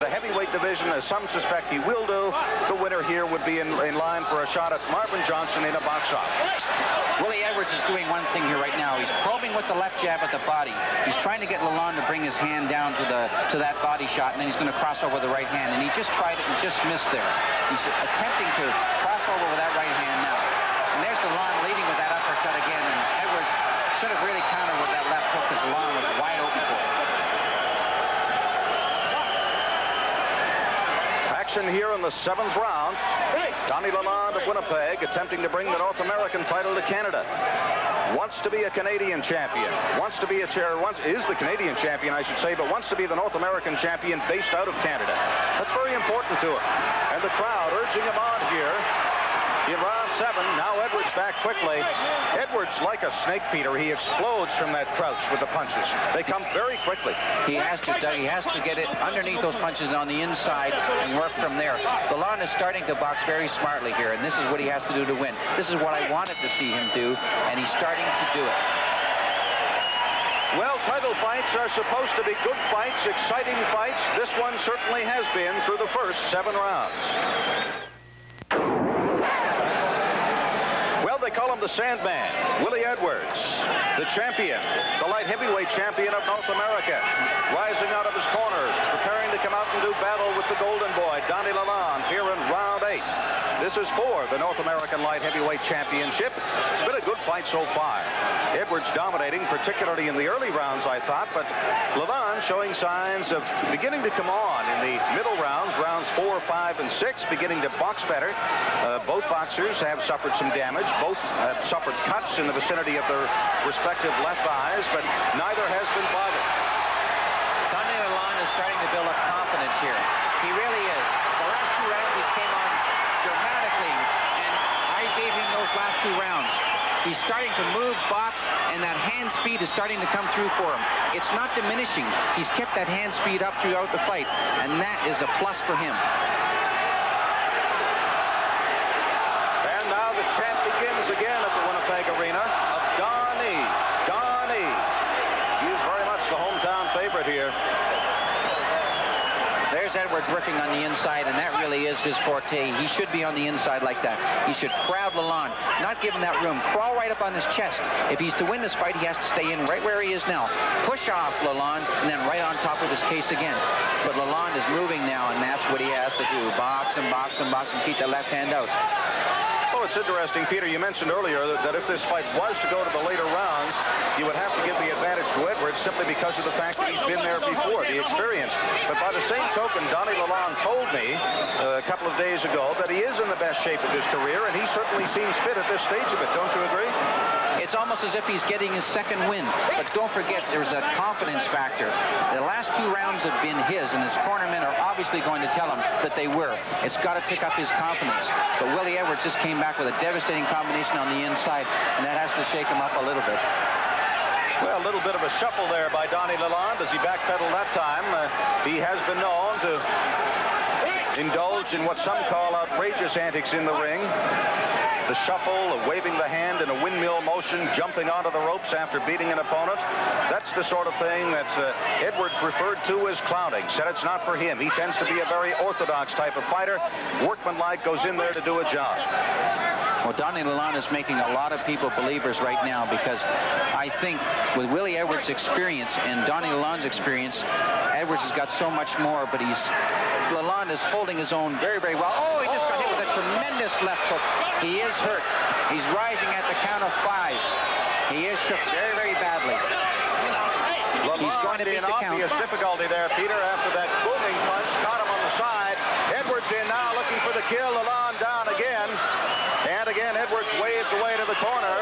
The heavyweight division, as some suspect he will do, the winner here would be in line for a shot at Marvin Johnson in a box off. Willie Edwards is doing one thing here right now. He's probing with the left jab at the body. He's trying to get Lalonde to bring his hand down to that body shot, and then he's going to cross over with the right hand. And he just tried it and just missed there. He's attempting to cross over with that right hand now. And there's Lalonde leading with that uppercut again, and Edwards should have really countered with that left hook because Lalonde was wide open for it. Action here in the 7th round. Donny Lalonde of Winnipeg attempting to bring the North American title to Canada. Wants to be a Canadian champion. Wants to be is the Canadian champion, I should say, but wants to be the North American champion based out of Canada. That's very important to him. And the crowd urging him on here. In round 7, now Edwards back quickly. Edwards, like a snake, Peter, he explodes from that crouch with the punches. They come very quickly. He has to, Doug, he has to get it underneath those punches on the inside and work from there. Lalonde is starting to box very smartly here, and this is what he has to do to win. This is what I wanted to see him do, and he's starting to do it. Well, title fights are supposed to be good fights, exciting fights. This one certainly has been through the first 7 rounds. They call him the Sandman, Willie Edwards, the champion, the light heavyweight champion of North America, rising out of his corner, preparing to come out and do battle with the Golden Boy, Donny Lalonde, here in round 8. This is for the North American light heavyweight championship. It's been a good fight so far. Edwards dominating, particularly in the early rounds, I thought, but Lalonde showing signs of beginning to come on in the middle rounds, rounds 4, 5, and 6, beginning to box better. Both boxers have suffered some damage. Both have suffered cuts in the vicinity of their respective left eyes, but neither has been bothered. Donny Lalonde is starting to build up confidence here. He really is. The last 2 rounds he came on dramatically, and I gave him those last 2 rounds. He's starting to move, box, and that hand speed is starting to come through for him. It's not diminishing. He's kept that hand speed up throughout the fight, and that is a plus for him. And now the chant begins again at the Winnipeg Arena of Donny. Donny. He's very much the hometown favorite here. There's Edwards working on the inside, and that really is his forte. He should be on the inside like that. He should crowd Lalonde, not give him that room. Crawl right up on his chest. If he's to win this fight, he has to stay in right where he is now. Push off Lalonde, and then right on top of his case again. But Lalonde is moving now, and that's what he has to do. Box and box and box and keep that left hand out. Well, it's interesting, Peter, you mentioned earlier that if this fight was to go to the later rounds, you would have to give the advantage to Edwards simply because of the fact that he's been there before, the experience. But by the same token, Donny Lalonde told me a couple of days ago that he is in the best shape of his career, and he certainly seems fit at this stage of it. Don't you agree? It's almost as if he's getting his second win. But don't forget, there's a confidence factor. The last 2 rounds have been his, and his cornermen are obviously going to tell him that they were. It's got to pick up his confidence. But Willie Edwards just came back with a devastating combination on the inside, and that has to shake him up a little bit. Well, a little bit of a shuffle there by Donny Lalonde as he backpedaled that time. He has been known to indulge in what some call outrageous antics in the ring. The shuffle, waving the hand in a windmill motion, jumping onto the ropes after beating an opponent. That's the sort of thing that Edwards referred to as clowning. Said it's not for him. He tends to be a very orthodox type of fighter. Workmanlike, goes in there to do a job. Well, Donny Lalonde is making a lot of people believers right now because I think with Willie Edwards' experience and Donny Lalonde's experience, Edwards has got so much more, but Lalonde is holding his own very, very well. Oh, he just got hit with a tremendous left hook. He is hurt. He's rising at the count of 5. He is shook very, very badly. He's going to beat the count. Obvious difficulty there, Peter, after that booming punch. Caught him on the side. Edwards in now looking for the kill. Lalonde down again. And again, Edwards waves away to the corner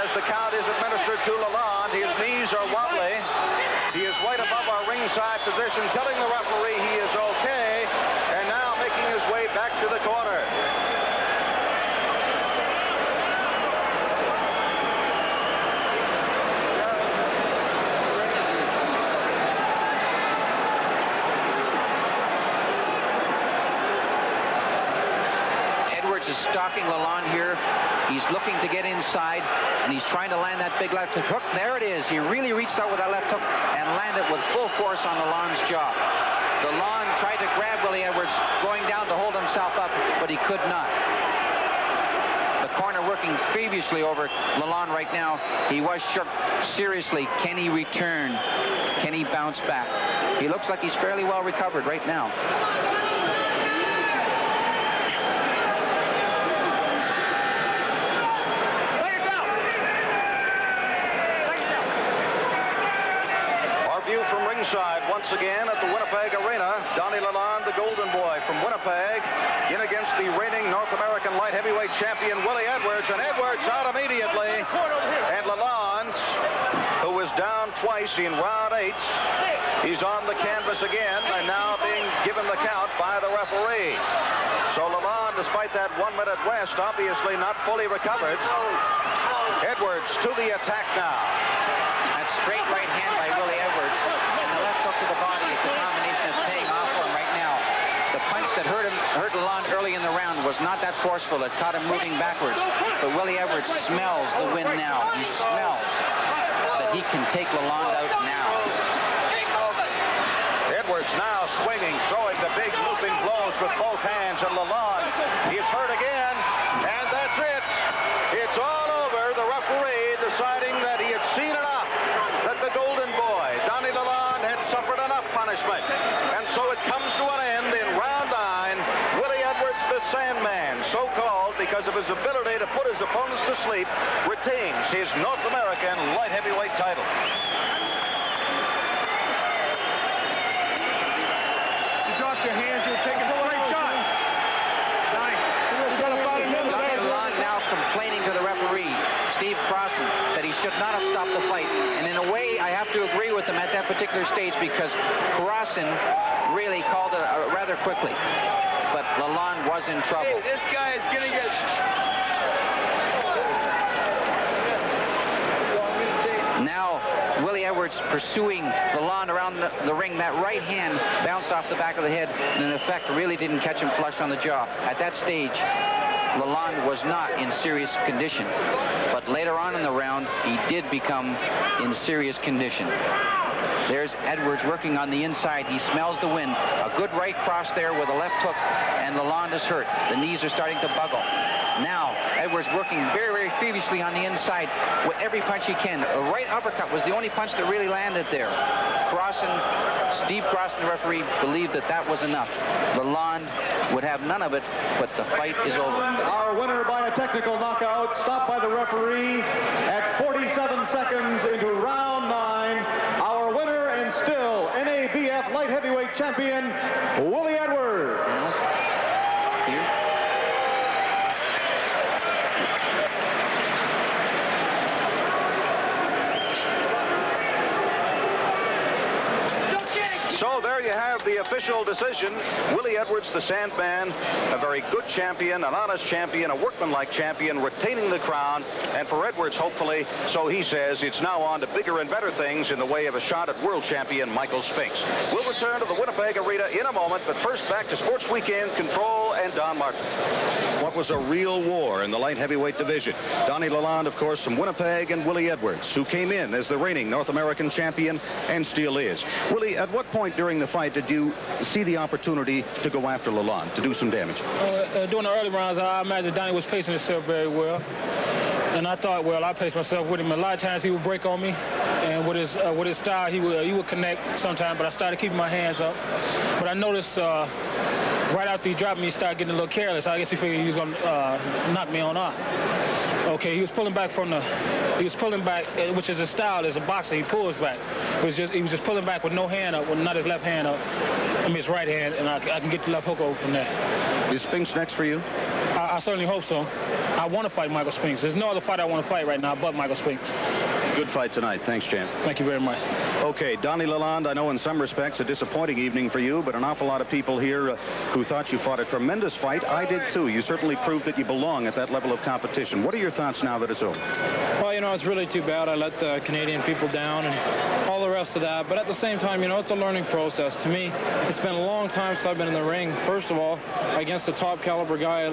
as the count is administered to Lalonde. His knees are wobbly. He is right above our ringside position, telling the referee he is okay, and now making his way back to the corner. Edwards is stalking Lalonde here. He's looking to get inside, and he's trying to land that big left hook. There it is. He really reached out with that left hook and landed with full force on Lalonde's jaw. Lalonde could not. The corner working feverishly over Lalonde right now. He was shook seriously. Can he return? Can he bounce back? He looks like he's fairly well recovered right now. Once again at the Winnipeg Arena, Donny Lalonde, the Golden Boy from Winnipeg, in against the reigning North American light heavyweight champion Willie Edwards, and Edwards out immediately. And Lalonde, who was down twice in round 8, he's on the canvas again and now being given the count by the referee. So Lalonde, despite that 1 minute rest, obviously not fully recovered. Edwards to the attack now. That straight right hand by Willie Edwards. To the body, the combination is paying off for him right now. The punch that hurt Lalonde early in the round was not that forceful. It caught him moving backwards. But Willie Edwards smells the wind now. He smells that he can take Lalonde out now. Edwards now swinging, throwing the big looping blows with both hands, and Lalonde is hurt again, and that's it. It's all over. The referee deciding that he had seen enough, that the Golden Boy, Donny Lalonde, had suffered enough punishment. And so it comes to an end in round 9. Willie Edwards, the Sandman, so-called because of his ability to put his opponents to sleep, retains his North American light heavyweight title. You dropped your hands, you were taking a straight shot. Donny Lalonde now complaining to the referee, Steve Crossan, that he should not have stopped the fight. And in a way, I have to agree with him at that particular stage, because Crossan really called it rather quickly. But Lalonde was in trouble. Hey, this guy is going to get... Now, Willie Edwards pursuing Lalonde around the ring. That right hand bounced off the back of the head, and in effect really didn't catch him flush on the jaw. At that stage, Lalonde was not in serious condition. But later on in the round, he did become in serious condition. There's Edwards working on the inside. He smells the wind. A good right cross there with a left hook, and Lalonde is hurt. The knees are starting to buckle. Now, Edwards working very, very feverishly on the inside with every punch he can. A right uppercut was the only punch that really landed there. Steve Crossan, the referee, believed that that was enough. Lalonde would have none of it, but the fight is over. Our winner by a technical knockout, stopped by the referee at 47 seconds into round 9. Our winner and still NABF light heavyweight champion, Willie Edwards. Here. So there you have the official decision. Willie Edwards, the Sandman, a very good champion, an honest champion, a workmanlike champion, retaining the crown. And for Edwards, hopefully, so he says, it's now on to bigger and better things in the way of a shot at world champion Michael Spinks. We'll return to the Winnipeg Arena in a moment, but first back to Sports Weekend Control and Don Martin. What was a real war in the light heavyweight division? Donny Lalonde, of course, from Winnipeg, and Willie Edwards, who came in as the reigning North American champion and still is. Willie, at what point during the fight did you see the opportunity to go after Lalonde, to do some damage? During the early rounds, I imagine Donny was pacing himself very well. And I thought, well, I paced myself with him. A lot of times he would break on me, and with his style, he would connect sometimes, but I started keeping my hands up. But I noticed right after he dropped me, he started getting a little careless. I guess he figured he was going to knock me on off. Okay, he was pulling back which is his style as a boxer. He pulls back. He was just pulling back with no hand up, with not his left hand up. I mean his right hand, and I can get the left hook over from there. Is Spinks next for you? I certainly hope so. I want to fight Michael Spinks. There's no other fight I want to fight right now but Michael Spinks. Good fight tonight. Thanks, champ. Thank you very much. Okay, Donny Lalonde, I know in some respects a disappointing evening for you, but an awful lot of people here who thought you fought a tremendous fight. I did too. You certainly proved that you belong at that level of competition. What are your thoughts now that it's over? Well, you know, it's really too bad. I let the Canadian people down, and all the rest of that. But at the same time, you know, it's a learning process. To me, it's been a long time since I've been in the ring. First of all, against a top caliber guy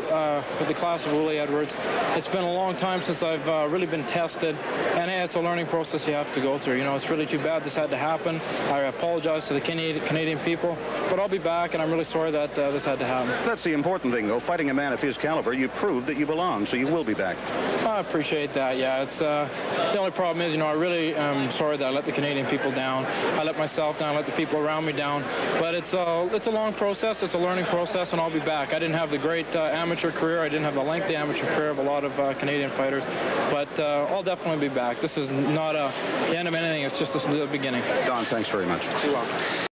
with the class of Willie Edwards. It's been a long time since I've really been tested, and hey, it's a learning process you have to go through. You know, it's really too bad this had to happen. I apologize to the Canadian people, but I'll be back, and I'm really sorry that this had to happen. That's the important thing, though. Fighting a man of his caliber, you proved that you belong, so you will be back. I appreciate that, yeah. It's the only problem is, you know, I really am sorry that I let the Canadian people down. I let myself down, I let the people around me down. But it's a long process, it's a learning process, and I'll be back. I didn't have the great amateur career, I didn't have the lengthy amateur career of a lot of Canadian fighters, but I'll definitely be back. This is not the end of anything, it's just the beginning. Don, thanks very much. You're welcome.